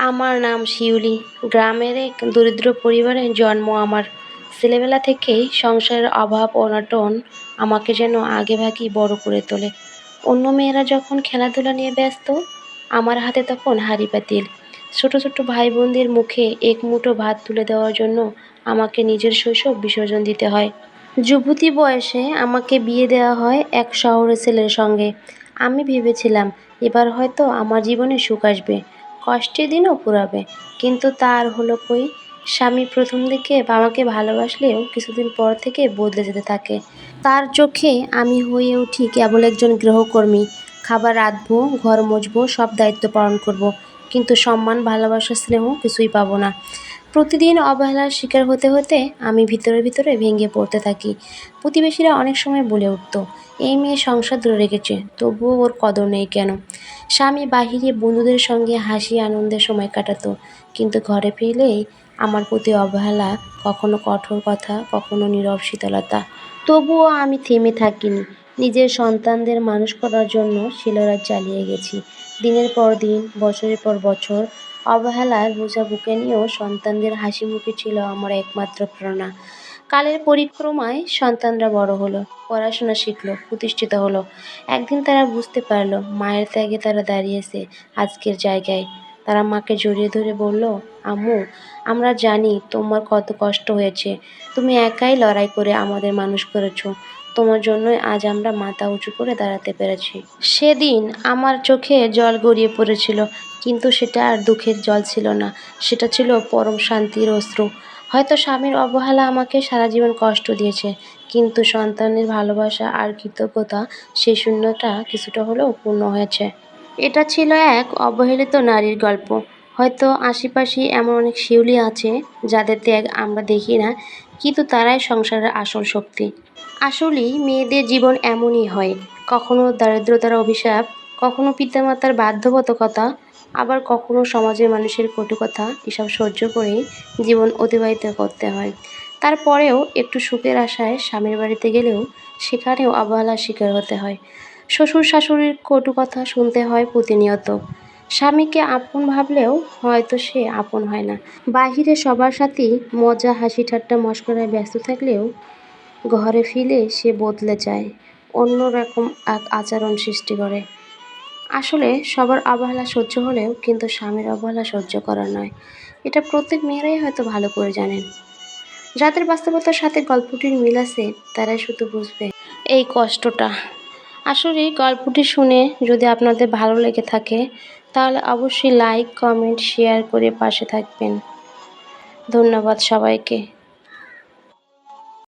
আমার নাম শিউলি। গ্রামের এক দরিদ্র পরিবারে জন্ম আমার। ছেলেবেলা থেকেই সংসারের অভাব অনটন আমাকে যেন আগেভাগেই বড় করে তোলে। অন্য মেয়েরা যখন খেলাধুলা নিয়ে ব্যস্ত, আমার হাতে তখন হাঁড়ি পাতিল। ছোট ছোট ভাই বোনদের মুখে এক মুঠো ভাত তুলে দেওয়ার জন্য আমাকে নিজের শৈশব বিসর্জন দিতে হয়। যুবতী বয়সে আমাকে বিয়ে দেওয়া হয় এক শহরের ছেলের সঙ্গে। আমি ভেবেছিলাম এবার হয়তো আমার জীবনে সুখ আসবে, কষ্টের দিনও ফুরাবে। কিন্তু তা আর হলো কই। স্বামী প্রথম দিকে বাবাকে ভালোবাসলেও কিছুদিন পর থেকে বদলে যেতে থাকে। তার চোখে আমি হয়ে উঠি কেবল একজন গৃহকর্মী। খাবার রাঁধবো, ঘর মুছবো, সব দায়িত্ব পালন করব। কিন্তু সম্মান, ভালোবাসা, স্নেহ কিছুই পাবো না। প্রতিদিন অবহেলার শিকার হতে হতে আমি ভিতরে ভিতরে ভেঙে পড়তে থাকি। প্রতিবেশীরা অনেক সময় বলে উঠত, এই মেয়ে সংসার ধরে রেখেছে, তবুও ওর কদর নেই কেন? স্বামী বাহিরে বন্ধুদের সঙ্গে হাসি আনন্দের সময় কাটাতো, কিন্তু ঘরে ফিরলেই আমার প্রতি অবহেলা, কখনো কঠোর কথা, কখনো নীরব শীতলতা। তবুও আমি থেমে থাকিনি। নিজের সন্তানদের মানুষ করার জন্য শিলরাত চালিয়ে গেছি। দিনের পর দিন, বছরের পর বছর অবহেলার বোঝা বুকে নিয়েও সন্তানদের হাসিমুখে ছিল আমার একমাত্র প্রেরণা। কালের পরিক্রমায় সন্তানরা বড় হলো, পড়াশোনা শিখলো, প্রতিষ্ঠিত হলো। একদিন তারা বুঝতে পারলো মায়ের ত্যাগে তারা দাঁড়িয়েছে আজকের জায়গায়। তারা মাকে জড়িয়ে ধরে বলল, আম্মু, আমরা জানি তোমার কত কষ্ট হয়েছে। তুমি একাই লড়াই করে আমাদের মানুষ করেছো। তোমার জন্যই আজ আমরা মাথা উঁচু করে দাঁড়াতে পেরেছি। সেদিন আমার চোখে জল গড়িয়ে পড়েছিল, কিন্তু সেটা আর দুঃখের জল ছিল না, সেটা ছিল পরম শান্তির অশ্রু। হয়তো স্বামীর অবহেলা আমাকে সারা জীবন কষ্ট দিয়েছে, কিন্তু সন্তানের ভালোবাসা আর কৃতজ্ঞতা, সেই শূন্যটা কিছুটা হলেও পূর্ণ হয়েছে। এটা ছিল এক অবহেলিত নারীর গল্প। হয়তো আশেপাশে এমন অনেক শিউলি আছে যাদের ত্যাগ আমরা দেখি না, কিন্তু তারাই সংসারের আসল শক্তি। আসলেই মেয়েদের জীবন এমনই হয়, কখনো দারিদ্রতার অভিশাপ, কখনো পিতামাতার বাধ্যবাধকতা, আবার কখনো সমাজের মানুষের কটু কথা। এসব সহ্য করেই জীবন অতিবাহিত করতে হয়। তারপরেও একটু সুখের আশায় স্বামীর বাড়িতে গেলেও সেখানেও অবহেলার শিকার হতে হয়। শ্বশুর শাশুড়ির কটু কথা শুনতে হয় প্রতিনিয়ত। স্বামীকে আপন ভাবলেও হয়তো সে আপন হয় না। বাহিরে সবার সাথেই মজা, হাসি, ঠাট্টা, মশকরায় ব্যস্ত থাকলেও ঘরে ফিরে সে বদলে যায়, অন্যরকম এক আচরণ সৃষ্টি করে। আসলে সবার অবহেলা সহ্য হলেও কিন্তু স্বামীর অবহেলা সহ্য করা নয়। এটা প্রত্যেক মেয়েরাই হয়তো ভালো করে জানেন। যাদের বাস্তবতার সাথে গল্পটির মিল আছে তারাই শুধু বুঝবে এই কষ্টটা। আসলে এই গল্পটি শুনে যদি আপনাদের ভালো লেগে থাকে তাহলে অবশ্যই লাইক, কমেন্ট, শেয়ার করে পাশে থাকবেন। ধন্যবাদ সবাইকে।